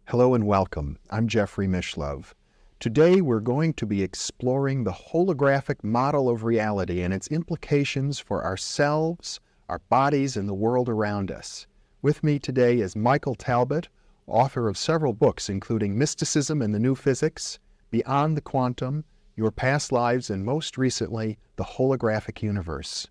Hello and welcome. I'm Jeffrey Mishlove. Today we're going to be exploring the holographic model of reality and its implications for ourselves, our bodies, and the world around us. With me today is Michael Talbot, author of several books including Mysticism and the New Physics, Beyond the Quantum, Your Past Lives, and most recently, The Holographic Universe,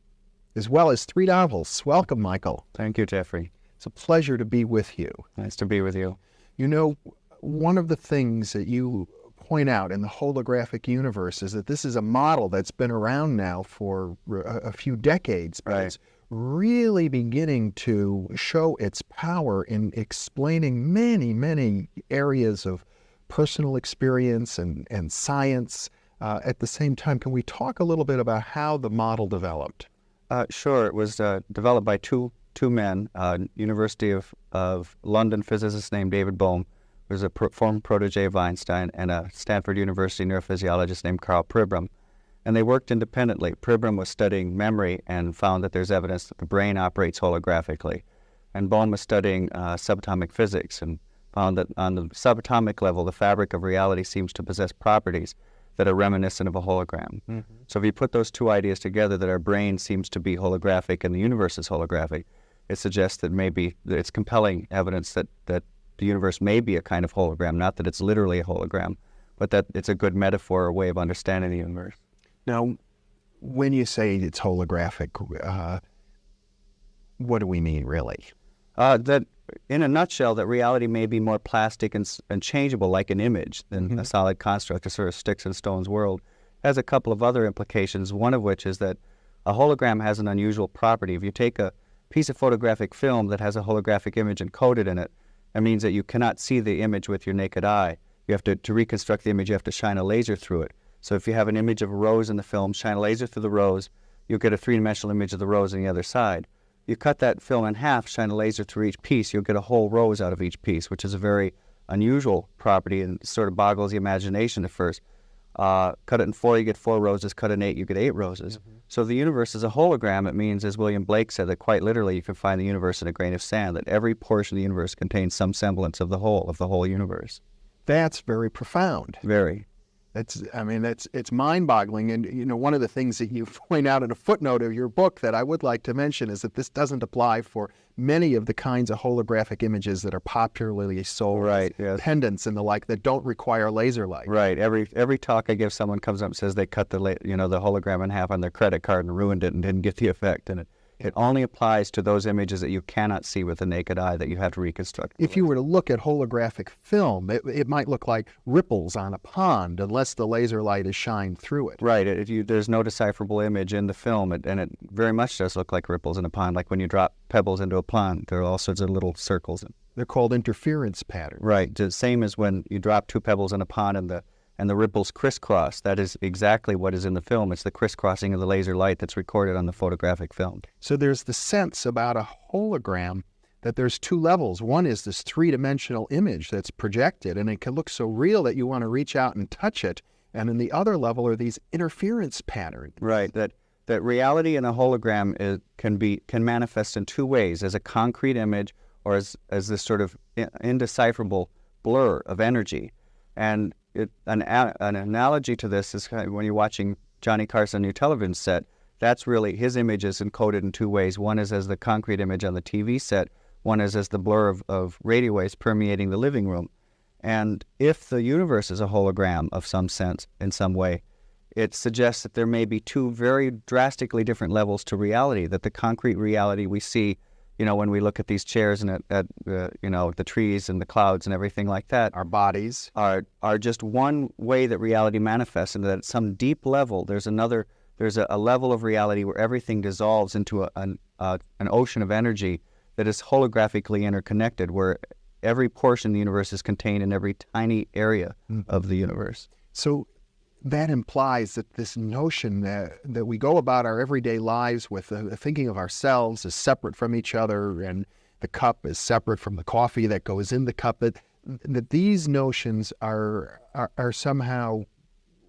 as well as 3 novels. Welcome, Michael. Thank you, Jeffrey. It's a pleasure to be with you. Nice to be with you. You know, one of the things that you point out in the holographic universe is that this is a model that's been around now for a few decades, but Right. it's really beginning to show its power in explaining many, many areas of personal experience and science. At the same time, can we talk a little bit about how the model developed? Sure. It was developed by two men, University of London physicist named David Bohm, who was a former protege of Einstein, and a Stanford University neurophysiologist named Karl Pribram. And they worked independently. Pribram was studying memory and found that there's evidence that the brain operates holographically. And Bohm was studying subatomic physics and found that on the subatomic level, the fabric of reality seems to possess properties that are reminiscent of a hologram. Mm-hmm. So if you put those two ideas together, that our brain seems to be holographic and the universe is holographic, it suggests that maybe it's compelling evidence that the universe may be a kind of hologram, not that it's literally a hologram, but that it's a good metaphor or way of understanding the universe. Now, when you say it's holographic, what do we mean, really? That, in a nutshell, that reality may be more plastic and changeable like an image than a solid construct, a sort of sticks and stones world. It has a couple of other implications, one of which is that a hologram has an unusual property. If you take a piece of photographic film that has a holographic image encoded in it, that means that you cannot see the image with your naked eye. You have to reconstruct the image, you have to shine a laser through it. So if you have an image of a rose in the film, shine a laser through the rose, you'll get a three-dimensional image of the rose on the other side. You cut that film in half, shine a laser through each piece, you'll get a whole rose out of each piece, which is a very unusual property and sort of boggles the imagination at first. Cut it in 4, you get 4 roses. Cut it in 8, you get 8 roses. Mm-hmm. So the universe is a hologram. It means, as William Blake said, that quite literally you can find the universe in a grain of sand, that every portion of the universe contains some semblance of the whole universe. That's very profound. Very. It's mind-boggling. And, you know, one of the things that you point out in a footnote of your book that I would like to mention is that this doesn't apply for many of the kinds of holographic images that are popularly sold, right, yes, pendants and the like, that don't require laser light. Right. Every talk I give, someone comes up and says they cut the hologram in half on their credit card and ruined it and didn't get the effect. And it only applies to those images that you cannot see with the naked eye, that you have to reconstruct. If you were to look at holographic film, it might look like ripples on a pond unless the laser light is shined through it. Right. There's no decipherable image in the film, and it very much does look like ripples in a pond, like when you drop pebbles into a pond. There are all sorts of little circles. They're called interference patterns. Right. The same as when you drop 2 pebbles in a pond and the ripples crisscross. That is exactly what is in the film. It's the crisscrossing of the laser light that's recorded on the photographic film. So there's the sense about a hologram that there's 2 levels. One is this 3-dimensional image that's projected, and it can look so real that you want to reach out and touch it. And then the other level are these interference patterns. Right. That reality in a hologram can manifest in 2 ways: as a concrete image, or as this sort of indecipherable blur of energy. And an analogy to this is kind of when you're watching Johnny Carson on your television set. That's really, his image is encoded in 2 ways. One is as the concrete image on the TV set. One is as the blur of radio waves permeating the living room. And if the universe is a hologram of some sense, in some way, it suggests that there may be 2 very drastically different levels to reality, that the concrete reality we see, when we look at these chairs and at the trees and the clouds and everything like that, our bodies are just one way that reality manifests, and that at some deep level there's a level of reality where everything dissolves into an ocean of energy that is holographically interconnected, where every portion of the universe is contained in every tiny area of the universe. So that implies that this notion that we go about our everyday lives with thinking of ourselves as separate from each other, and the cup is separate from the coffee that goes in the cup, that these notions are somehow,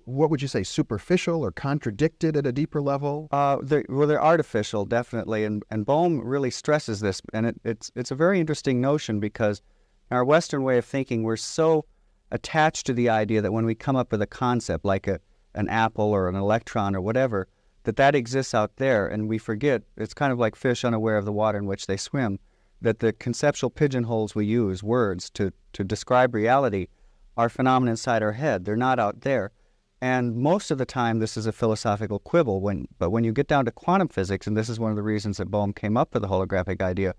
what would you say, superficial or contradicted at a deeper level? They're artificial, definitely, and Bohm really stresses this, and it's a very interesting notion, because In our Western way of thinking, we're so attached to the idea that when we come up with a concept like an apple or an electron or whatever, that exists out there, and we forget, it's kind of like fish unaware of the water in which they swim, that the conceptual pigeonholes we use, words, to describe reality, are phenomena inside our head. They're not out there. And most of the time, this is a philosophical quibble. But when you get down to quantum physics, and this is one of the reasons that Bohm came up with the holographic idea,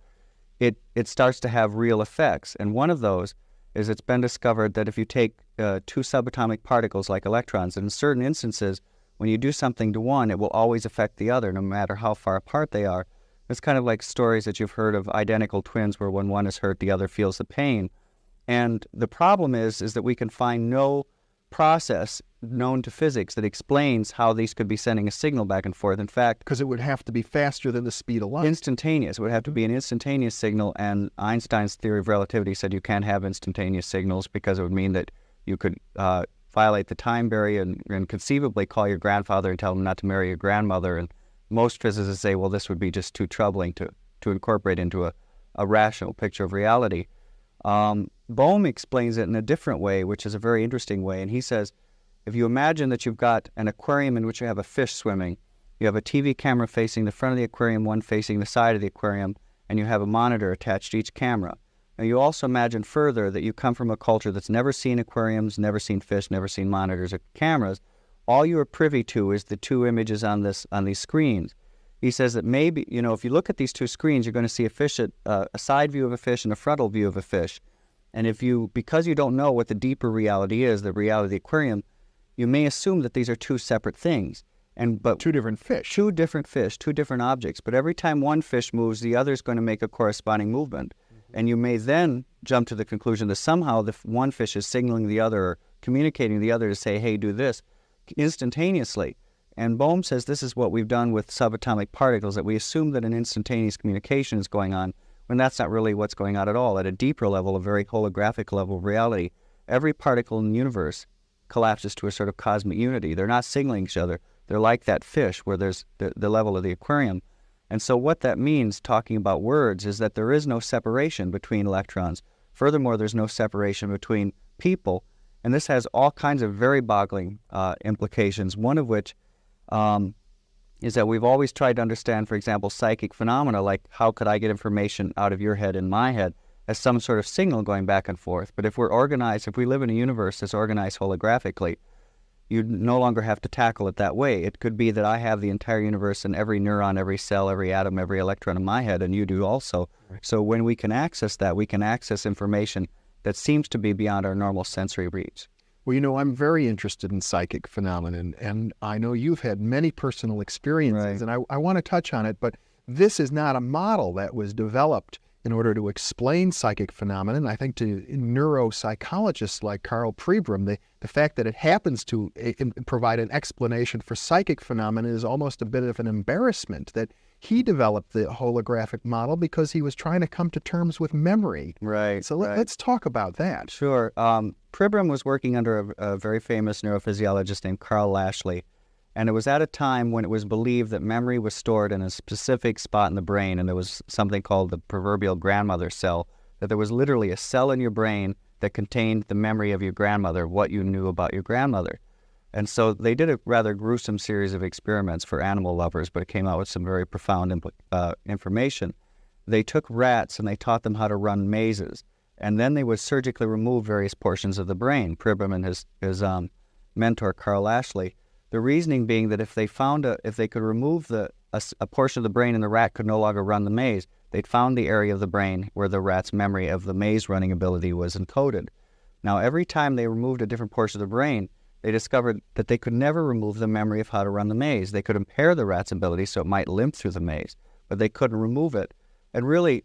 it starts to have real effects. And one of those is it's been discovered that if you take two subatomic particles like electrons, and in certain instances, when you do something to one, it will always affect the other, no matter how far apart they are. It's kind of like stories that you've heard of identical twins where when one is hurt, the other feels the pain. And the problem is that we can find no process known to physics that explains how these could be sending a signal back and forth. In fact, Because it would have to be faster than the speed of light. instantaneous. It would have to be an instantaneous signal, and Einstein's theory of relativity said you can't have instantaneous signals because it would mean that you could violate the time barrier and conceivably call your grandfather and tell him not to marry your grandmother. And most physicists say, well, this would be just too troubling to incorporate into a rational picture of reality. Bohm explains it in a different way, which is a very interesting way. And he says, if you imagine that you've got an aquarium in which you have a fish swimming, you have a TV camera facing the front of the aquarium, one facing the side of the aquarium, and you have a monitor attached to each camera. Now, you also imagine further that you come from a culture that's never seen aquariums, never seen fish, never seen monitors or cameras. All you are privy to is the two images on these screens. He says that maybe, if you look at these two screens, you're going to see a side view of a fish and a frontal view of a fish. And because you don't know what the deeper reality is, the reality of the aquarium, you may assume that these are two separate things. But Two different fish. two different fish, two different objects. But every time one fish moves, the other is going to make a corresponding movement. And you may then jump to the conclusion that somehow the one fish is signaling the other or communicating the other to say, hey, do this, instantaneously. And Bohm says this is what we've done with subatomic particles, that we assume that an instantaneous communication is going on when that's not really what's going on at all. At a deeper level, a very holographic level of reality, every particle in the universe collapses to a sort of cosmic unity. They're not signaling each other. They're like that fish where there's the level of the aquarium. And so what that means, talking about words, is that there is no separation between electrons. Furthermore, there's no separation between people. And this has all kinds of very boggling implications, one of which is that we've always tried to understand, for example, psychic phenomena, like how could I get information out of your head in my head, as some sort of signal going back and forth. But if we live in a universe that's organized holographically, you no longer have to tackle it that way. It could be that I have the entire universe and every neuron, every cell, every atom, every electron in my head, and you do also. Right. So when we can access that, we can access information that seems to be beyond our normal sensory reach. Well, I'm very interested in psychic phenomenon, and I know you've had many personal experiences, Right. and I want to touch on it, but this is not a model that was developed in order to explain psychic phenomenon. I think to neuropsychologists like Carl Pribram, the fact that it happens to provide an explanation for psychic phenomena is almost a bit of an embarrassment, that he developed the holographic model because he was trying to come to terms with memory. Right. So right. let's talk about that. Sure. Pribram was working under a very famous neurophysiologist named Carl Lashley, and it was at a time when it was believed that memory was stored in a specific spot in the brain, and there was something called the proverbial grandmother cell, that there was literally a cell in your brain that contained the memory of your grandmother, what you knew about your grandmother. And so they did a rather gruesome series of experiments for animal lovers, but it came out with some very profound information. They took rats and they taught them how to run mazes, and then they would surgically remove various portions of the brain, Pribram and his mentor, Carl Lashley. The reasoning being that if they could remove a portion of the brain and the rat could no longer run the maze, they'd found the area of the brain where the rat's memory of the maze running ability was encoded. Now, every time they removed a different portion of the brain, they discovered that they could never remove the memory of how to run the maze. They could impair the rat's ability so it might limp through the maze, but they couldn't remove it. And really,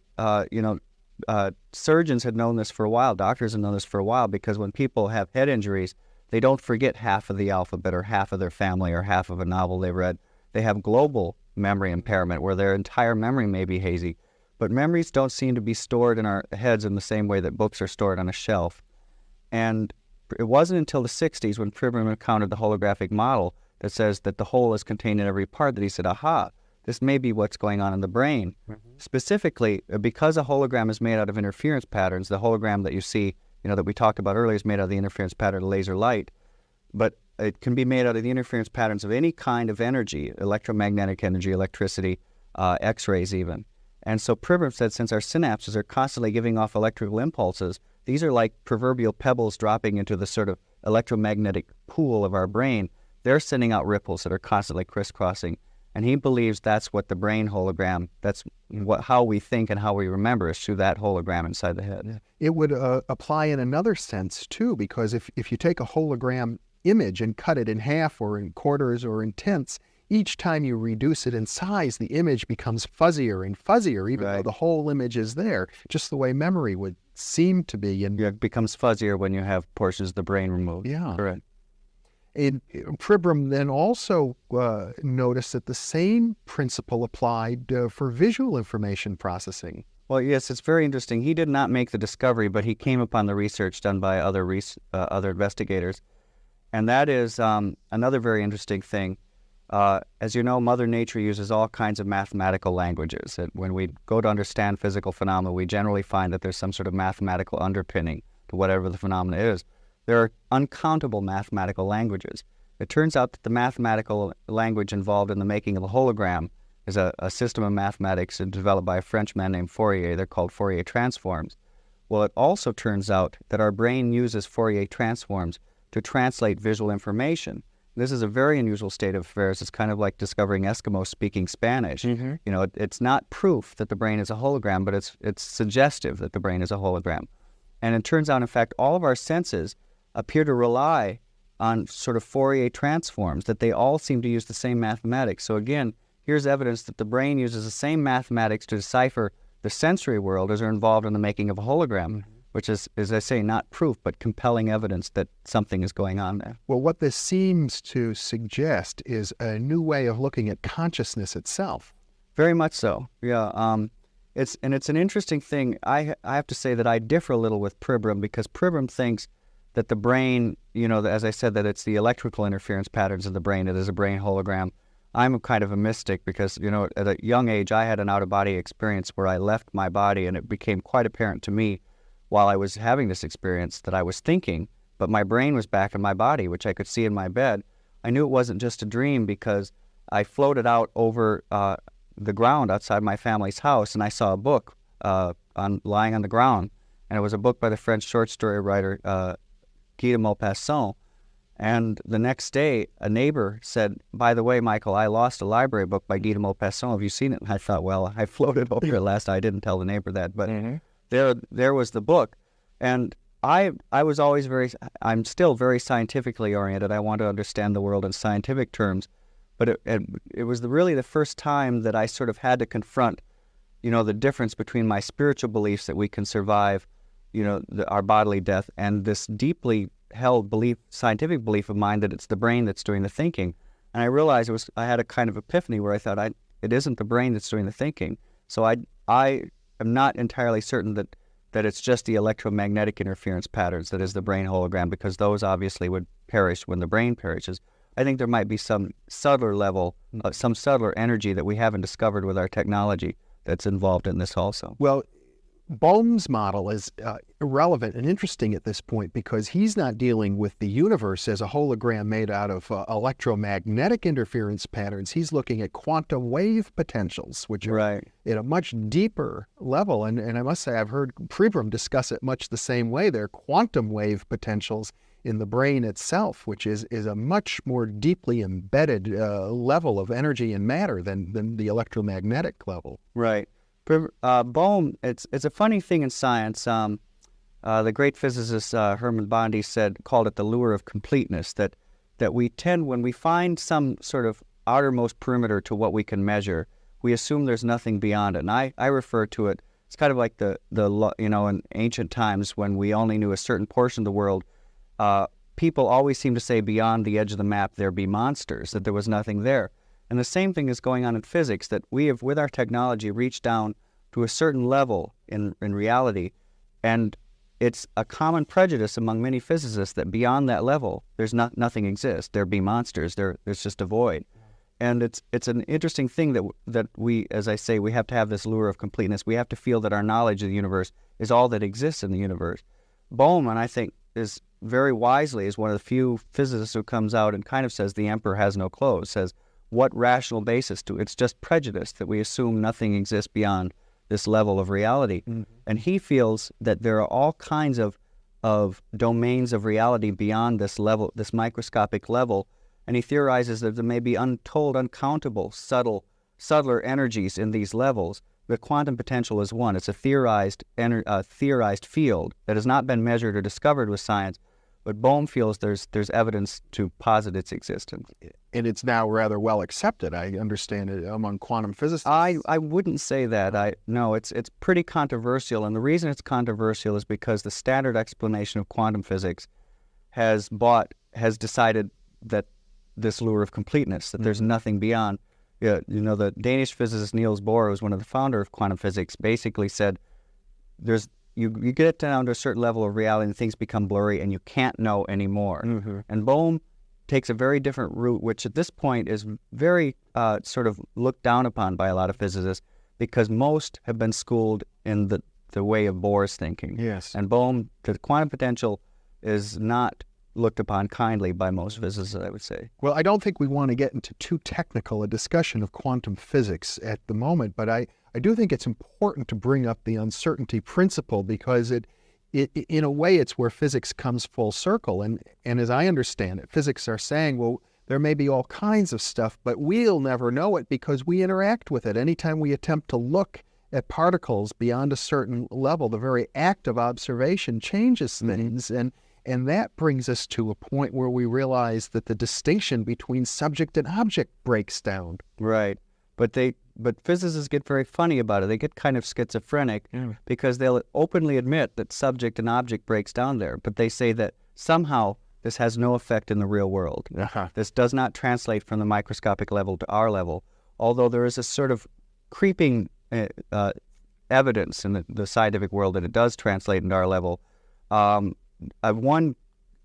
surgeons had known this for a while, doctors had known this for a while, because when people have head injuries, they don't forget half of the alphabet or half of their family or half of a novel they read. They have global memory impairment where their entire memory may be hazy. But memories don't seem to be stored in our heads in the same way that books are stored on a shelf. And it wasn't until the 60s when Pribram encountered the holographic model that says that the whole is contained in every part that he said, aha, this may be what's going on in the brain. Specifically, because a hologram is made out of interference patterns, the hologram that you see, that we talked about earlier is made out of the interference pattern of laser light, but it can be made out of the interference patterns of any kind of energy, electromagnetic energy, electricity, X-rays even. And so Pribram said, since our synapses are constantly giving off electrical impulses, these are like proverbial pebbles dropping into the sort of electromagnetic pool of our brain. They're sending out ripples that are constantly crisscrossing. And he believes that's what the brain hologram, that's how we think and how we remember is through that hologram inside the head. It would apply in another sense, too, because if you take a hologram image and cut it in half or in quarters or in tenths, each time you reduce it in size, the image becomes fuzzier and fuzzier, even though the whole image is there, just the way memory would seem to be. And it becomes fuzzier when you have portions of the brain removed. Yeah. Correct. And Pribram then also noticed that the same principle applied for visual information processing. Well, yes, it's very interesting. He did not make the discovery, but he came upon the research done by other investigators. And that is another very interesting thing. As you know, Mother Nature uses all kinds of mathematical languages. When we go to understand physical phenomena, we generally find that there's some sort of mathematical underpinning to whatever the phenomena is. There are uncountable mathematical languages. It turns out that the mathematical language involved in the making of a hologram is a system of mathematics developed by a French man named Fourier. They're called Fourier transforms. Well, it also turns out that our brain uses Fourier transforms to translate visual information. This is a very unusual state of affairs. It's kind of like discovering Eskimos speaking Spanish. It's not proof that the brain is a hologram, but it's suggestive that the brain is a hologram. And it turns out, in fact, all of our senses appear to rely on sort of Fourier transforms, that they all seem to use the same mathematics. So again, here's evidence that the brain uses the same mathematics to decipher the sensory world as are involved in the making of a hologram, which is, as I say, not proof, but compelling evidence that something is going on there. Well, what this seems to suggest is a new way of looking at consciousness itself. Very much so, yeah. It's an interesting thing. I have to say that I differ a little with Pribram, because Pribram thinks that the brain, as I said, that it's the electrical interference patterns of the brain that is a brain hologram. I'm kind of a mystic because, at a young age, I had an out-of-body experience where I left my body, and it became quite apparent to me while I was having this experience that I was thinking, but my brain was back in my body, which I could see in my bed. I knew it wasn't just a dream because I floated out over the ground outside my family's house, and I saw a book lying on the ground, and it was a book by the French short story writer Guy de Maupassant. And the next day, a neighbor said, "By the way, Michael, I lost a library book by Guy de Maupassant. Have you seen it?" And I thought, well, I floated over it last. I didn't tell the neighbor that, but there was the book. And I was always I'm still very scientifically oriented. I want to understand the world in scientific terms. But it was really the first time that I sort of had to confront, the difference between my spiritual beliefs that we can survive, our bodily death, and this deeply held scientific belief of mine that it's the brain that's doing the thinking. And I realized I had a kind of epiphany where I thought it isn't the brain that's doing the thinking. So I am not entirely certain that it's just the electromagnetic interference patterns that is the brain hologram, because those obviously would perish when the brain perishes. I think there might be some subtler level, some subtler energy that we haven't discovered with our technology that's involved in this also. Well, Bohm's model is irrelevant and interesting at this point because he's not dealing with the universe as a hologram made out of electromagnetic interference patterns. He's looking at quantum wave potentials, which are at a much deeper level. And I must say, I've heard Pribram discuss it much the same way. There are quantum wave potentials in the brain itself, which is a much more deeply embedded level of energy and matter than the electromagnetic level. Right. Bohm, it's a funny thing in science. The great physicist Hermann Bondi called it the lure of completeness, that we tend, when we find some sort of outermost perimeter to what we can measure, we assume there's nothing beyond it. And I refer to it, it's kind of like the in ancient times when we only knew a certain portion of the world, people always seem to say beyond the edge of the map there be monsters, that there was nothing there. And the same thing is going on in physics, that we have, with our technology, reached down to a certain level in reality, and it's a common prejudice among many physicists that beyond that level, there's nothing exists. There be monsters. There's just a void. and it's an interesting thing that we, as I say, we have to have this lure of completeness. We have to feel that our knowledge of the universe is all that exists in the universe. Bowman, I think, is very wisely is one of the few physicists who comes out and kind of says the emperor has no clothes. Says what rational basis to? It's just prejudice that we assume nothing exists beyond this level of reality. Mm-hmm. And he feels that there are all kinds of domains of reality beyond this level, this microscopic level. And he theorizes that there may be untold, uncountable, subtler energies in these levels. The quantum potential is one. It's a theorized field that has not been measured or discovered with science, but Bohm feels there's evidence to posit its existence. And it's now rather well accepted, I understand, it among quantum physicists. I wouldn't say that. No, it's pretty controversial, and the reason it's controversial is because the standard explanation of quantum physics has decided that this lure of completeness, that there's nothing beyond. Yeah, the Danish physicist Niels Bohr, who was one of the founder of quantum physics, basically said you get down to a certain level of reality and things become blurry and you can't know anymore. Mm-hmm. And Bohm takes a very different route, which at this point is very sort of looked down upon by a lot of physicists because most have been schooled in the way of Bohr's thinking. Yes. And Bohm, the quantum potential is not looked upon kindly by most physicists, I would say. Well, I don't think we want to get into too technical a discussion of quantum physics at the moment, but I do think it's important to bring up the uncertainty principle because it in a way, it's where physics comes full circle. And as I understand it, physics are saying, well, there may be all kinds of stuff, but we'll never know it because we interact with it. Anytime we attempt to look at particles beyond a certain level, the very act of observation changes things. And that brings us to a point where we realize that the distinction between subject and object breaks down. Right. But physicists get very funny about it. They get kind of schizophrenic because they'll openly admit that subject and object breaks down there. But they say that somehow this has no effect in the real world. Uh-huh. This does not translate from the microscopic level to our level, although there is a sort of creeping evidence in the scientific world that it does translate into our level. One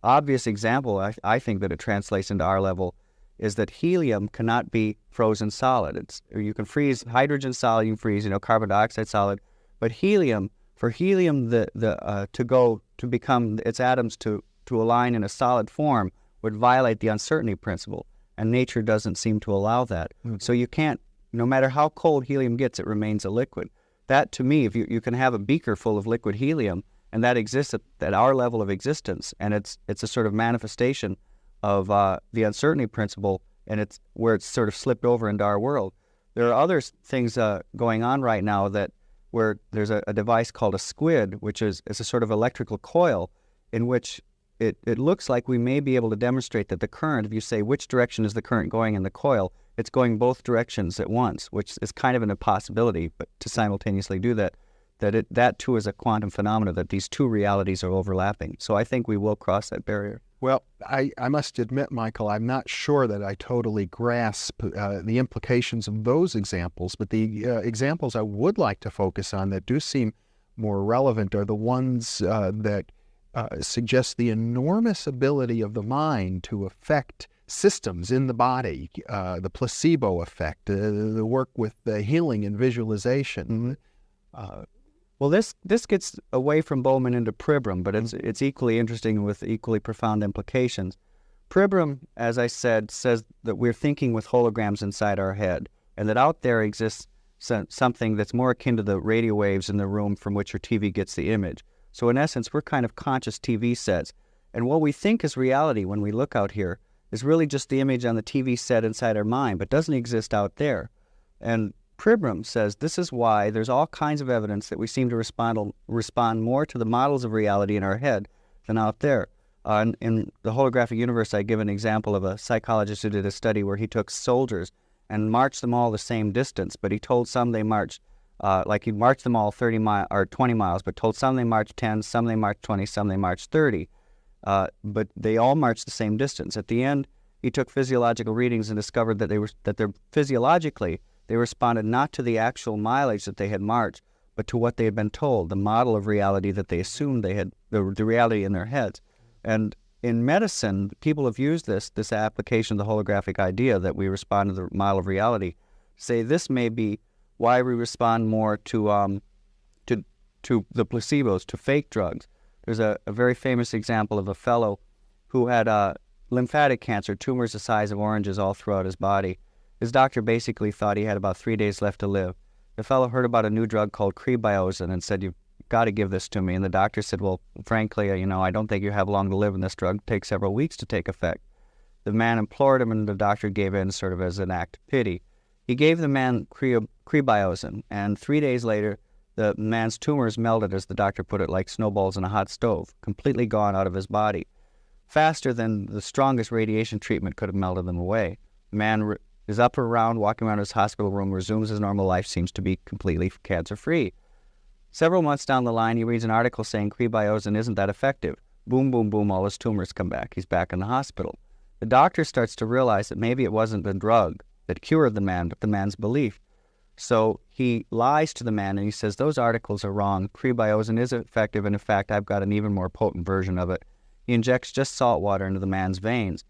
obvious example, I think, that it translates into our level is that helium cannot be frozen solid. You can freeze hydrogen solid, you can freeze, carbon dioxide solid, but helium, for helium to become its atoms to align in a solid form would violate the uncertainty principle, and nature doesn't seem to allow that. Mm-hmm. So you can't, no matter how cold helium gets, it remains a liquid. That, to me, if you can have a beaker full of liquid helium, and that exists at our level of existence, and it's a sort of manifestation of the uncertainty principle, and it's where it's sort of slipped over into our world. There are other things going on right now where there's a device called a squid, which is a sort of electrical coil in which it looks like we may be able to demonstrate that the current, if you say which direction is the current going in the coil, it's going both directions at once, which is kind of an impossibility, but to simultaneously do that too is a quantum phenomenon, that these two realities are overlapping. So I think we will cross that barrier. Well, I must admit, Michael, I'm not sure that I totally grasp the implications of those examples, but the examples I would like to focus on that do seem more relevant are the ones that suggest the enormous ability of the mind to affect systems in the body, the placebo effect, the work with the healing and visualization. Well, this gets away from Bowman into Pribram, but it's equally interesting with equally profound implications. Pribram, as I said, says that we're thinking with holograms inside our head, and that out there exists something that's more akin to the radio waves in the room from which your TV gets the image. So in essence, we're kind of conscious TV sets. And what we think is reality when we look out here is really just the image on the TV set inside our mind, but doesn't exist out there. And Pribram says this is why there's all kinds of evidence that we seem to respond more to the models of reality in our head than out there. In the holographic universe, I give an example of a psychologist who did a study where he took soldiers and marched them all the same distance, but he told some they marched, he marched them all 30 miles or 20 miles, but told some they marched 10, some they marched 20, some they marched 30. But they all marched the same distance. At the end, he took physiological readings and discovered that physiologically they responded not to the actual mileage that they had marched, but to what they had been told, the model of reality that they assumed they had, the reality in their heads. And in medicine, people have used this application of the holographic idea that we respond to the model of reality. Say this may be why we respond more to the placebos, to fake drugs. There's a very famous example of a fellow who had lymphatic cancer, tumors the size of oranges all throughout his body. His doctor basically thought he had about 3 days left to live. The fellow heard about a new drug called Crebiozin and said, "You've got to give this to me." And the doctor said, "Well, frankly, I don't think you have long to live, and this drug takes several weeks to take effect." The man implored him, and the doctor gave in sort of as an act of pity. He gave the man Crebiozin, and 3 days later, the man's tumors melted, as the doctor put it, like snowballs in a hot stove, completely gone out of his body, faster than the strongest radiation treatment could have melted them away. The man is up or around, walking around his hospital room, resumes his normal life, seems to be completely cancer-free. Several months down the line, he reads an article saying Crebiozin isn't that effective. Boom, boom, boom, all his tumors come back. He's back in the hospital. The doctor starts to realize that maybe it wasn't the drug that cured the man, but the man's belief. So he lies to the man and he says, "Those articles are wrong. Crebiozin is effective, and in fact, I've got an even more potent version of it." He injects just salt water into the man's veins.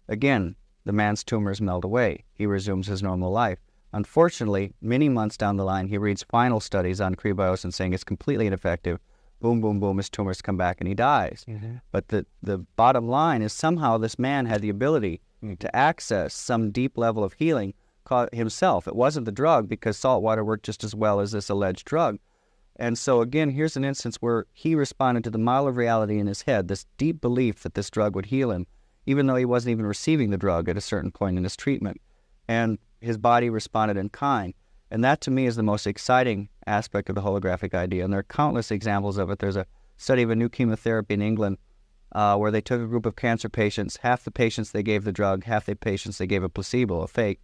Again, the man's tumors melt away. He resumes his normal life. Unfortunately, many months down the line, he reads final studies on Crebiozin saying it's completely ineffective. Boom, boom, boom, his tumors come back and he dies. But the bottom line is somehow this man had the ability to access some deep level of healing himself. It wasn't the drug, because salt water worked just as well as this alleged drug. And so again, here's an instance where he responded to the model of reality in his head, this deep belief that this drug would heal him, even though he wasn't even receiving the drug at a certain point in his treatment. And his body responded in kind. And that, to me, is the most exciting aspect of the holographic idea. And there are countless examples of it. There's a study of a new chemotherapy in England where they took a group of cancer patients. Half the patients they gave the drug, half the patients they gave a placebo, a fake.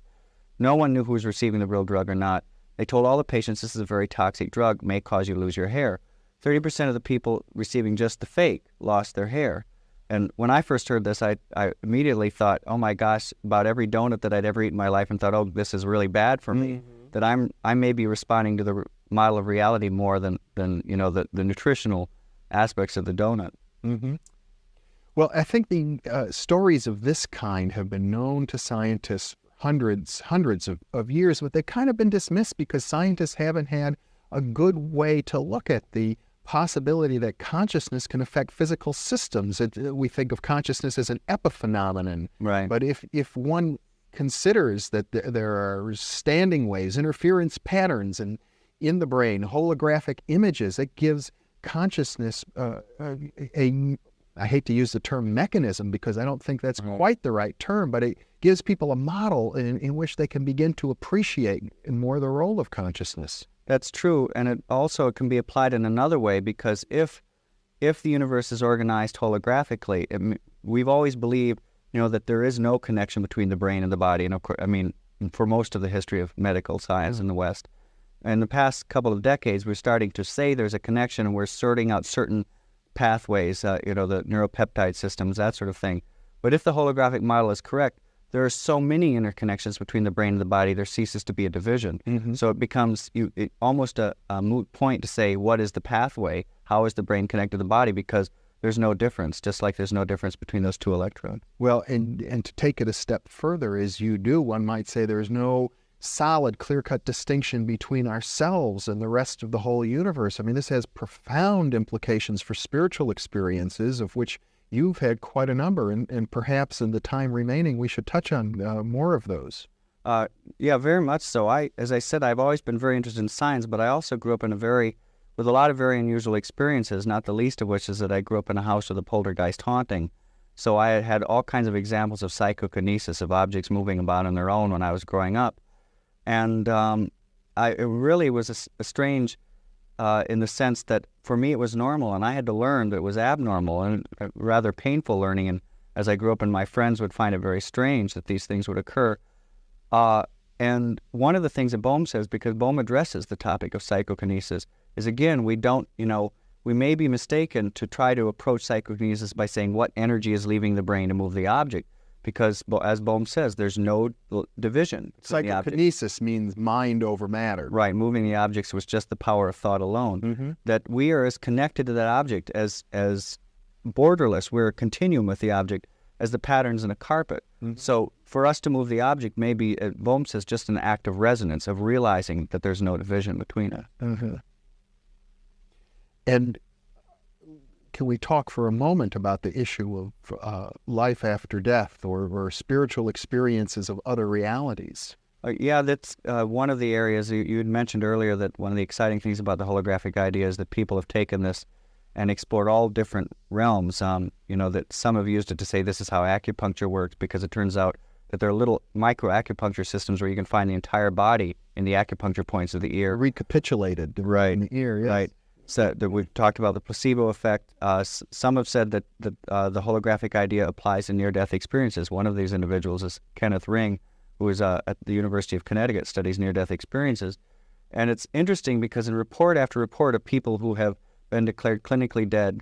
No one knew who was receiving the real drug or not. They told all the patients, "This is a very toxic drug, may cause you to lose your hair." 30% of the people receiving just the fake lost their hair. And when I first heard this, I immediately thought, oh my gosh, about every donut that I'd ever eaten in my life, and thought, oh, this is really bad for me. That I may be responding to the model of reality more than the nutritional aspects of the donut. Well, I think the stories of this kind have been known to scientists hundreds of years, but they've kind of been dismissed because scientists haven't had a good way to look at the possibility that consciousness can affect physical systems. We think of consciousness as an epiphenomenon. Right. But if one considers that there are standing waves, interference patterns in the brain, holographic images, it gives consciousness I hate to use the term mechanism because I don't think that's quite the right term, but it gives people a model in which they can begin to appreciate more the role of consciousness. That's true, and it also can be applied in another way, because if the universe is organized holographically, we've always believed, that there is no connection between the brain and the body, and of course, for most of the history of medical science in the West. In the past couple of decades, we're starting to say there's a connection, and we're sorting out certain pathways, the neuropeptide systems, that sort of thing. But if the holographic model is correct, there are so many interconnections between the brain and the body, there ceases to be a division. So it becomes almost a moot point to say, what is the pathway? How is the brain connected to the body? Because there's no difference, just like there's no difference between those two electrodes. Well, and to take it a step further, as you do, one might say there's no solid, clear-cut distinction between ourselves and the rest of the whole universe. This has profound implications for spiritual experiences, of which you've had quite a number, and perhaps in the time remaining, we should touch on more of those. Yeah, very much so. As I said, I've always been very interested in science, but I also grew up with a lot of very unusual experiences, not the least of which is that I grew up in a house with a poltergeist haunting. So I had all kinds of examples of psychokinesis, of objects moving about on their own when I was growing up. And it really was a strange in the sense that for me it was normal, and I had to learn that it was abnormal, and rather painful learning. And as I grew up, and my friends would find it very strange that these things would occur. And one of the things that Bohm says, because Bohm addresses the topic of psychokinesis, is again, we may be mistaken to try to approach psychokinesis by saying what energy is leaving the brain to move the object. Because, as Bohm says, there's no division. Psychokinesis means mind over matter. Right, moving the objects was just the power of thought alone. That we are as connected to that object as borderless. We're a continuum with the object as the patterns in a carpet. So for us to move the object may be, Bohm says, just an act of resonance, of realizing that there's no division between us. And can we talk for a moment about the issue of life after death, or spiritual experiences of other realities? Yeah, that's one of the areas you had mentioned earlier, that one of the exciting things about the holographic idea is that people have taken this and explored all different realms. That some have used it to say this is how acupuncture works, because it turns out that there are little micro acupuncture systems where you can find the entire body in the acupuncture points of the ear. Recapitulated in the ear, yes. Right. So that we've talked about the placebo effect. Some have said that the holographic idea applies in near-death experiences. One of these individuals is Kenneth Ring, who is at the University of Connecticut, studies near-death experiences. And it's interesting because in report after report of people who have been declared clinically dead,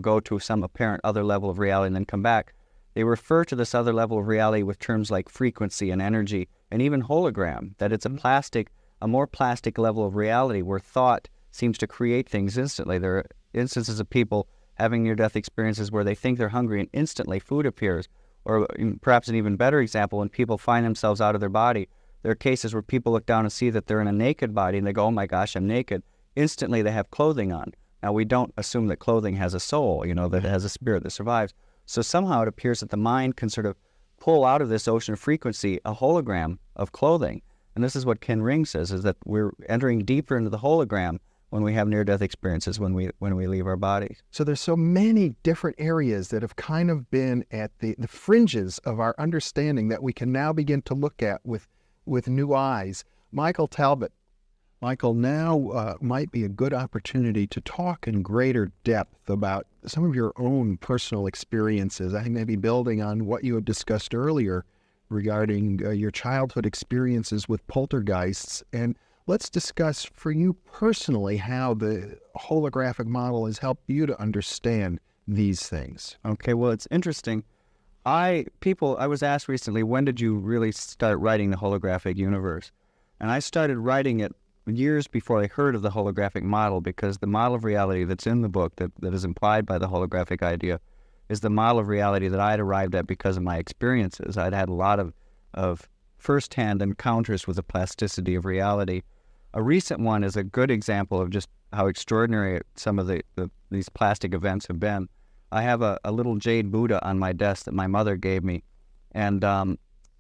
go to some apparent other level of reality and then come back, they refer to this other level of reality with terms like frequency and energy and even hologram, that it's a more plastic level of reality where thought seems to create things instantly. There are instances of people having near-death experiences where they think they're hungry and instantly food appears. Or perhaps an even better example, when people find themselves out of their body, there are cases where people look down and see that they're in a naked body and they go, oh my gosh, I'm naked. Instantly they have clothing on. Now, we don't assume that clothing has a soul, that it has a spirit that survives. So somehow it appears that the mind can sort of pull out of this ocean of frequency a hologram of clothing. And this is what Ken Ring says, is that we're entering deeper into the hologram when we have near-death experiences, when we leave our bodies. So there's so many different areas that have kind of been at the fringes of our understanding that we can now begin to look at with new eyes. Michael Talbot. Michael, now might be a good opportunity to talk in greater depth about some of your own personal experiences. I think maybe building on what you had discussed earlier regarding your childhood experiences with poltergeists. And let's discuss for you personally how the holographic model has helped you to understand these things. Okay, well, it's interesting. I was asked recently, when did you really start writing the holographic universe? And I started writing it years before I heard of the holographic model, because the model of reality that's in the book that is implied by the holographic idea is the model of reality that I had arrived at because of my experiences. I'd had a lot of firsthand encounters with the plasticity of reality. A recent one is a good example of just how extraordinary some of these plastic events have been. I have a little jade Buddha on my desk that my mother gave me, and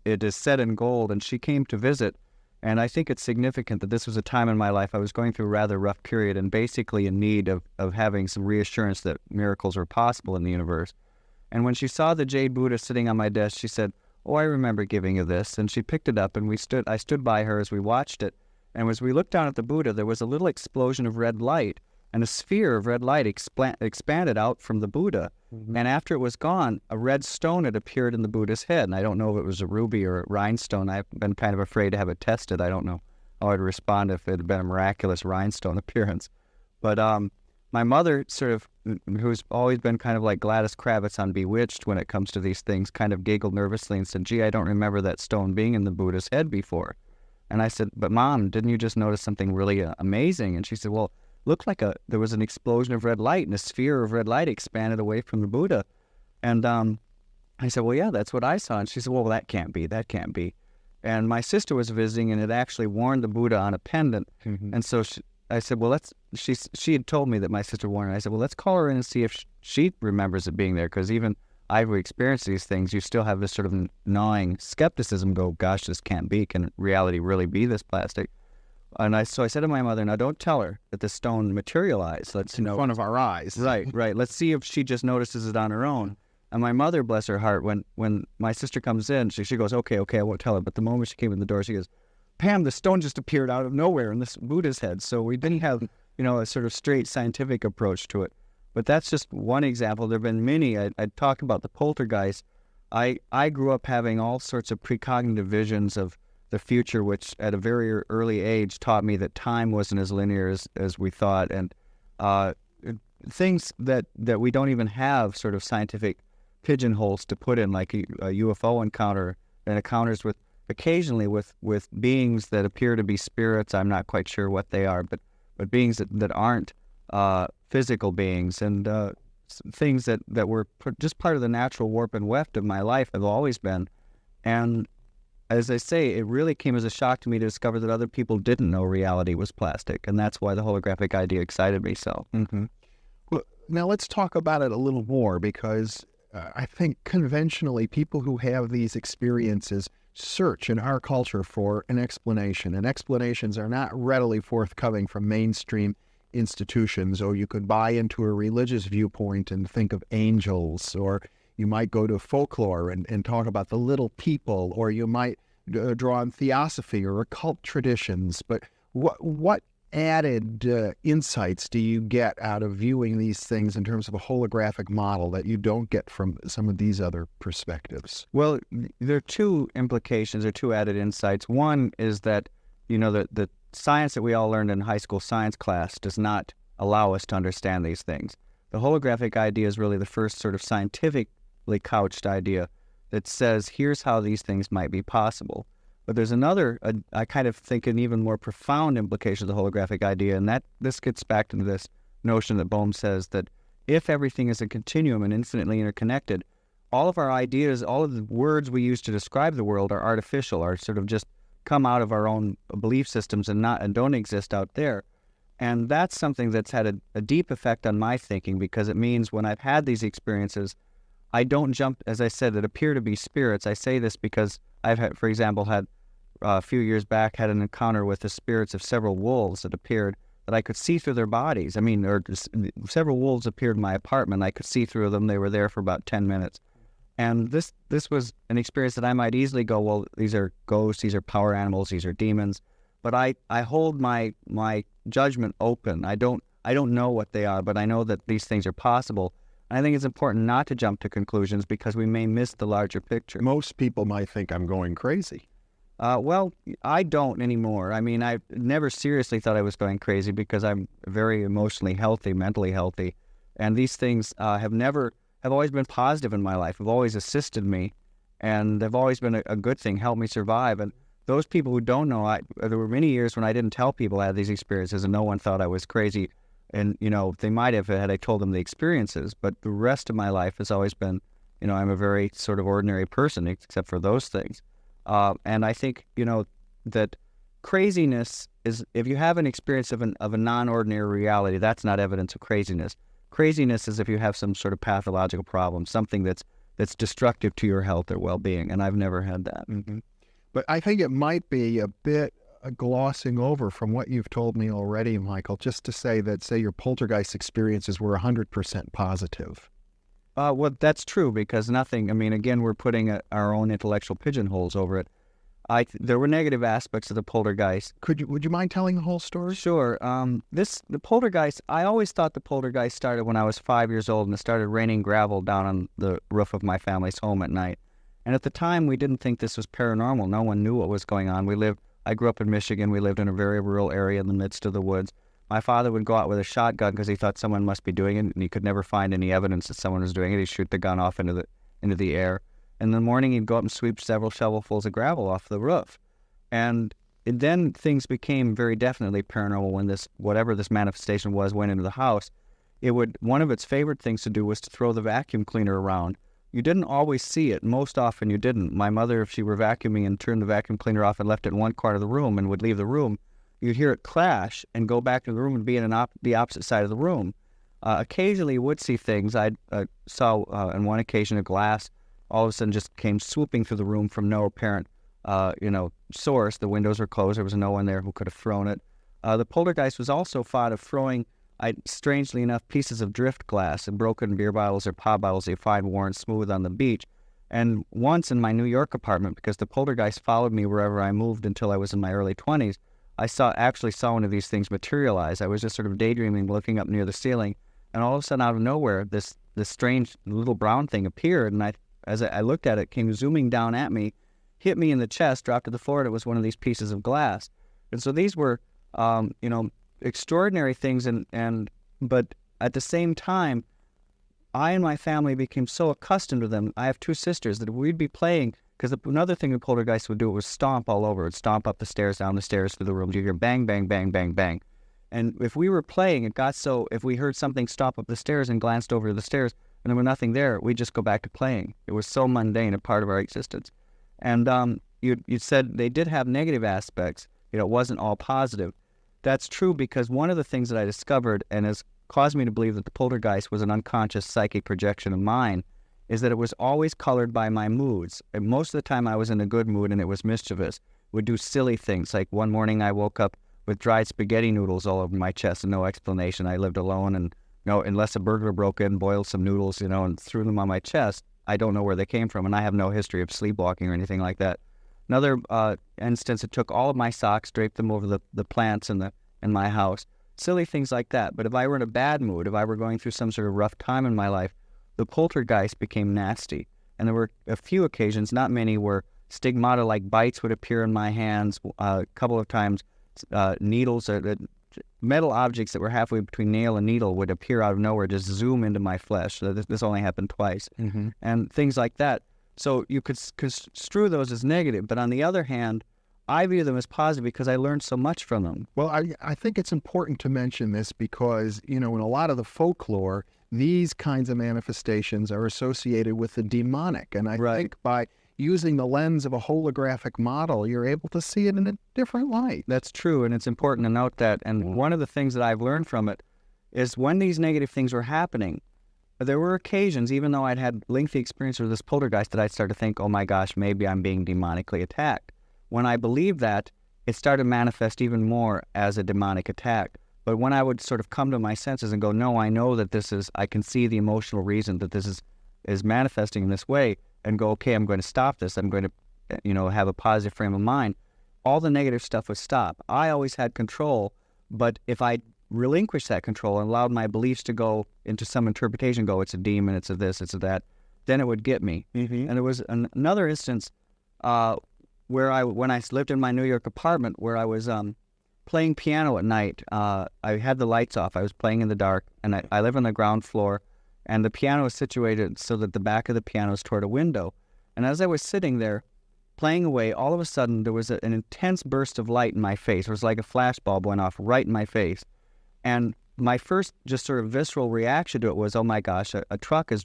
it is set in gold, and she came to visit, and I think it's significant that this was a time in my life I was going through a rather rough period and basically in need of having some reassurance that miracles are possible in the universe. And when she saw the jade Buddha sitting on my desk, she said, oh, I remember giving you this, and she picked it up, and I stood by her as we watched it. And as we looked down at the Buddha, there was a little explosion of red light, and a sphere of red light expanded out from the Buddha. Mm-hmm. And after it was gone, a red stone had appeared in the Buddha's head. And I don't know if it was a ruby or a rhinestone. I've been kind of afraid to have it tested. I don't know how I'd respond if it had been a miraculous rhinestone appearance. But my mother, who's always been kind of like Gladys Kravitz on Bewitched when it comes to these things, kind of giggled nervously and said, gee, I don't remember that stone being in the Buddha's head before. And I said, but Mom, didn't you just notice something really amazing? And she said, well, looked like there was an explosion of red light, and a sphere of red light expanded away from the Buddha. And I said, well, yeah, that's what I saw. And she said, well, that can't be. And my sister was visiting and had actually worn the Buddha on a pendant. Mm-hmm. And so I said, well, she had told me that my sister wore it. I said, well, let's call her in and see if she remembers it being there, because even I've experienced these things. You still have this sort of gnawing skepticism, go, gosh, this can't be. Can reality really be this plastic? And so I said to my mother, now don't tell her that the stone materialized. Let's in front of our eyes. Right. Let's see if she just notices it on her own. And my mother, bless her heart, when my sister comes in, she goes, okay, I won't tell her. But the moment she came in the door, she goes, Pam, the stone just appeared out of nowhere in this Buddha's head. So we didn't have, a sort of straight scientific approach to it. But that's just one example. There have been many. I talked about the poltergeist. I grew up having all sorts of precognitive visions of the future, which at a very early age taught me that time wasn't as linear as we thought, and things that we don't even have sort of scientific pigeonholes to put in, like a UFO encounter and encounters occasionally with beings that appear to be spirits. I'm not quite sure what they are, but beings that aren't physical beings. And things that were just part of the natural warp and weft of my life, have always been. And as I say, it really came as a shock to me to discover that other people didn't know reality was plastic, and that's why the holographic idea excited me so. Well, now let's talk about it a little more, because I think conventionally people who have these experiences search in our culture for an explanation, and explanations are not readily forthcoming from mainstream institutions. Or you could buy into a religious viewpoint and think of angels, or you might go to folklore and talk about the little people, or you might draw on theosophy or occult traditions. But what added insights do you get out of viewing these things in terms of a holographic model that you don't get from some of these other perspectives? Well, there are two implications or two added insights. One is that, the science that we all learned in high school science class does not allow us to understand these things. The holographic idea is really the first sort of scientifically couched idea that says, here's how these things might be possible. But there's another, I kind of think, an even more profound implication of the holographic idea, and that this gets back to this notion that Bohm says that if everything is a continuum and infinitely interconnected, all of our ideas, all of the words we use to describe the world are artificial, are sort of just come out of our own belief systems and don't exist out there. And that's something that's had a deep effect on my thinking, because it means when I've had these experiences, I don't jump, as I said, that appear to be spirits. I say this because I've had, for example, had a few years back, had an encounter with the spirits of several wolves that appeared that I could see through their bodies. I mean, several wolves appeared in my apartment. I could see through them. They were there for about 10 minutes. And this was an experience that I might easily go, well, these are ghosts, these are power animals, these are demons. But I hold my judgment open. I don't know what they are, but I know that these things are possible. And I think it's important not to jump to conclusions, because we may miss the larger picture. Most people might think I'm going crazy. Well, I don't anymore. I mean, I never seriously thought I was going crazy, because I'm very emotionally healthy, mentally healthy. And these things have always been positive in my life, have always assisted me, and they've always been a good thing, helped me survive. And those people who don't know, there were many years when I didn't tell people I had these experiences, and no one thought I was crazy. And, they might have had I told them the experiences, but the rest of my life has always been, I'm a very sort of ordinary person, except for those things. And I think, that craziness is, if you have an experience of a non-ordinary reality, that's not evidence of craziness. Craziness is if you have some sort of pathological problem, something that's destructive to your health or well-being, and I've never had that. But I think it might be a bit glossing over from what you've told me already, Michael, just to say that, say, your poltergeist experiences were 100% positive. Well, that's true, because nothing, I mean, again, we're putting our own intellectual pigeonholes over it. There were negative aspects of the poltergeist. Would you mind telling the whole story? Sure. The poltergeist, I always thought the poltergeist started when I was 5 years old, and it started raining gravel down on the roof of my family's home at night. And at the time, we didn't think this was paranormal. No one knew what was going on. I grew up in Michigan. We lived in a very rural area in the midst of the woods. My father would go out with a shotgun because he thought someone must be doing it, and he could never find any evidence that someone was doing it. He'd shoot the gun off into the air. In the morning, he'd go up and sweep several shovelfuls of gravel off the roof. And then things became very definitely paranormal when whatever this manifestation was, went into the house. One of its favorite things to do was to throw the vacuum cleaner around. You didn't always see it. Most often you didn't. My mother, if she were vacuuming and turned the vacuum cleaner off and left it in one corner of the room and would leave the room, you'd hear it clash and go back to the room and be in the opposite side of the room. Occasionally you would see things. I saw on one occasion a glass all of a sudden just came swooping through the room from no apparent source. The windows were closed. There was no one there who could have thrown it. The poltergeist was also fond of throwing, strangely enough, pieces of drift glass and broken beer bottles or pop bottles they find worn smooth on the beach. And once in my New York apartment, because the poltergeist followed me wherever I moved until I was in my early 20s, I actually saw one of these things materialize. I was just sort of daydreaming, looking up near the ceiling, and all of a sudden, out of nowhere, this strange little brown thing appeared, and as I looked at it, came zooming down at me, hit me in the chest, dropped to the floor, and it was one of these pieces of glass. And so these were, extraordinary things, but at the same time, I and my family became so accustomed to them. I have two sisters that we'd be playing, because another thing the poltergeist would do was stomp all over. It'd stomp up the stairs, down the stairs, through the rooms. You'd hear bang, bang, bang, bang, bang. And if we were playing, it got so, if we heard something stop up the stairs and glanced over the stairs and there was nothing there, we'd just go back to playing. It was so mundane, a part of our existence. And you said they did have negative aspects. It wasn't all positive. That's true, because one of the things that I discovered, and has caused me to believe that the poltergeist was an unconscious psychic projection of mine, is that it was always colored by my moods. And most of the time I was in a good mood and it was mischievous. Would do silly things. Like one morning I woke up with dried spaghetti noodles all over my chest and no explanation. I lived alone, and unless a burglar broke in, boiled some noodles, and threw them on my chest, I don't know where they came from, and I have no history of sleepwalking or anything like that. Another instance, it took all of my socks, draped them over the plants in my house. Silly things like that. But if I were in a bad mood, if I were going through some sort of rough time in my life, the poltergeist became nasty. And there were a few occasions, not many, where stigmata-like bites would appear in my hands. A couple of times, needles, metal objects that were halfway between nail and needle would appear out of nowhere, just zoom into my flesh. So this only happened twice. Mm-hmm. And things like that. So you could construe those as negative, but on the other hand, I view them as positive because I learned so much from them. Well, I think it's important to mention this because, in a lot of the folklore, these kinds of manifestations are associated with the demonic. And I think by using the lens of a holographic model, you're able to see it in a different light. That's true, and it's important to note that. And one of the things that I've learned from it is when these negative things were happening, there were occasions, even though I'd had lengthy experience with this poltergeist, that I'd start to think, oh my gosh, maybe I'm being demonically attacked. When I believed that, it started to manifest even more as a demonic attack. But when I would sort of come to my senses and go, no, I know that I can see the emotional reason that this is manifesting in this way, and go, okay, I'm going to stop this. I'm going to, have a positive frame of mind. All the negative stuff would stop. I always had control, but if I relinquished that control and allowed my beliefs to go into some interpretation, it's a demon, it's a this, it's a that, then it would get me. Mm-hmm. And there was another instance when I lived in my New York apartment, where I was playing piano at night. I had the lights off. I was playing in the dark, and I live on the ground floor, and the piano is situated so that the back of the piano is toward a window. And as I was sitting there playing away, all of a sudden there was an intense burst of light in my face. It was like a flash bulb went off right in my face. And my first just sort of visceral reaction to it was, oh my gosh, a truck has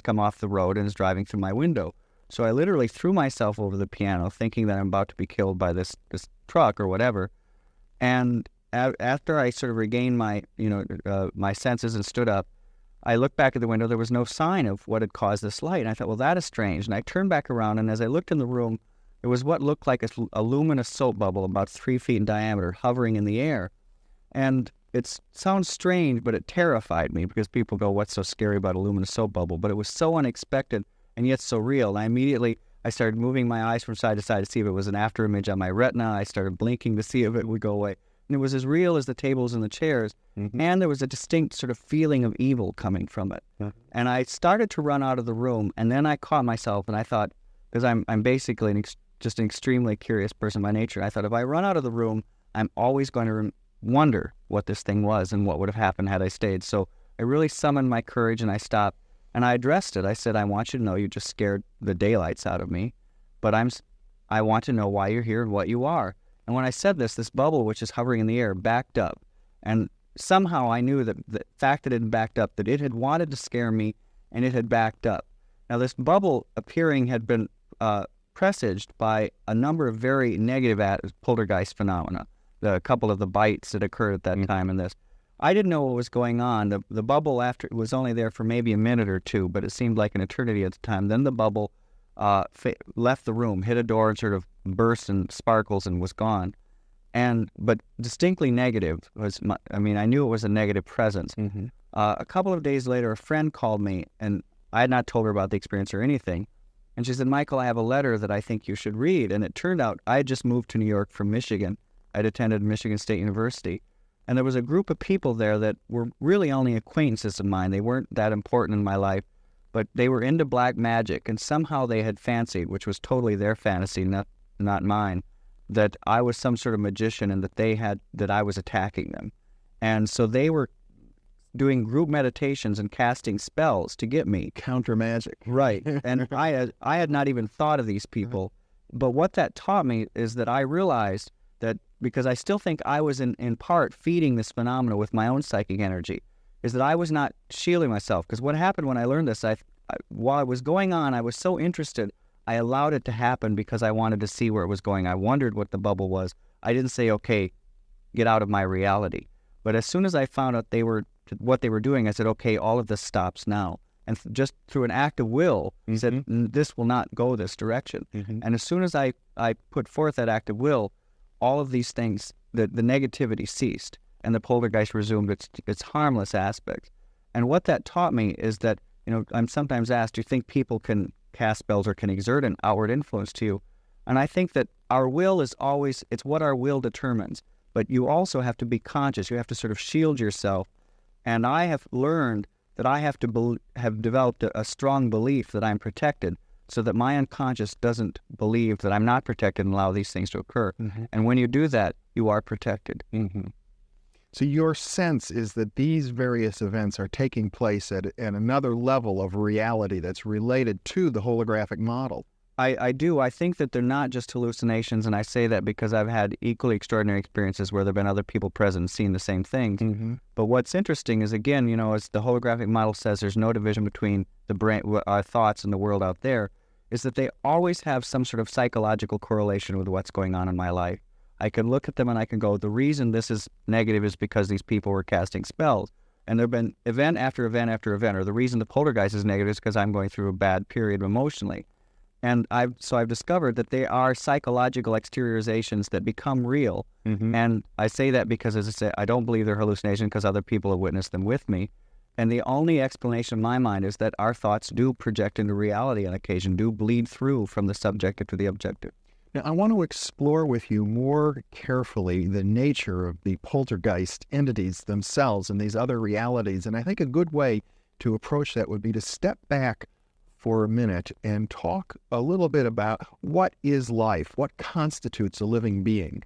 come off the road and is driving through my window. So I literally threw myself over the piano, thinking that I'm about to be killed by this truck or whatever. And after I sort of regained my senses and stood up, I looked back at the window. There was no sign of what had caused this light. And I thought, well, that is strange. And I turned back around, and as I looked in the room, it was what looked like a luminous soap bubble about 3 feet in diameter hovering in the air. And it sounds strange, but it terrified me, because people go, what's so scary about a luminous soap bubble? But it was so unexpected and yet so real. And I started moving my eyes from side to side to see if it was an after image on my retina. I started blinking to see if it would go away. And it was as real as the tables and the chairs. Mm-hmm. And there was a distinct sort of feeling of evil coming from it. Mm-hmm. And I started to run out of the room, and then I caught myself, and I thought, because I'm basically just an extremely curious person by nature, I thought, if I run out of the room, I'm always going to wonder what this thing was and what would have happened had I stayed. So I really summoned my courage, and I stopped, and I addressed it. I said, I want you to know you just scared the daylights out of me, but I want to know why you're here and what you are. And when I said this bubble, which is hovering in the air, backed up. And somehow I knew that the fact that it had backed up, that it had wanted to scare me, and it had backed up. Now, this bubble appearing had been presaged by a number of very negative poltergeist phenomena, a couple of the bites that occurred at that time in this. I didn't know what was going on. The bubble after was only there for maybe a minute or two, but it seemed like an eternity at the time. Then the bubble left the room, hit a door, and sort of burst and sparkles and was gone. But distinctly negative I knew it was a negative presence. Mm-hmm. A couple of days later, a friend called me, and I had not told her about the experience or anything. And she said, Michael, I have a letter that I think you should read. And it turned out I had just moved to New York from Michigan. I'd attended Michigan State University. And there was a group of people there that were really only acquaintances of mine. They weren't that important in my life, but they were into black magic. And somehow they had fancied, which was totally their fantasy, not mine, that I was some sort of magician, and that I was attacking them. And so they were doing group meditations and casting spells to get me. Counter magic. Right. And I had not even thought of these people. But what that taught me is that I realized that because I still think I was in part feeding this phenomena with my own psychic energy, is that I was not shielding myself. Because what happened when I learned this, while it was going on, I was so interested, I allowed it to happen because I wanted to see where it was going. I wondered what the bubble was. I didn't say, okay, get out of my reality. But as soon as I found out what they were doing, I said, okay, all of this stops now. And just through an act of will, he said, this will not go this direction. And as soon as I put forth that act of will, all of these things, the negativity ceased, and the poltergeist resumed its harmless aspects. And what that taught me is that, I'm sometimes asked, do you think people can cast spells or can exert an outward influence to you? And I think that our will is always, it's what our will determines. But you also have to be conscious. You have to sort of shield yourself. And I have learned that I have to have developed a strong belief that I'm protected, so that my unconscious doesn't believe that I'm not protected and allow these things to occur. And when you do that, you are protected. So your sense is that these various events are taking place at another level of reality that's related to the holographic model. I do. I think that they're not just hallucinations, and I say that because I've had equally extraordinary experiences where there have been other people present and seeing the same things. But what's interesting is, again, as the holographic model says, there's no division between the brain, our thoughts, and the world out there, is that they always have some sort of psychological correlation with what's going on in my life. I can look at them and I can go, the reason this is negative is because these people were casting spells. And there have been event after event after event, or the reason the poltergeist is negative is because I'm going through a bad period emotionally. And I've discovered that they are psychological exteriorizations that become real. And I say that because, as I say, I don't believe they're hallucinations because other people have witnessed them with me. And the only explanation in my mind is that our thoughts do project into reality on occasion, do bleed through from the subjective to the objective. Now, I want to explore with you more carefully the nature of the poltergeist entities themselves and these other realities. And I think a good way to approach that would be to step back for a minute and talk a little bit about what is life, what constitutes a living being.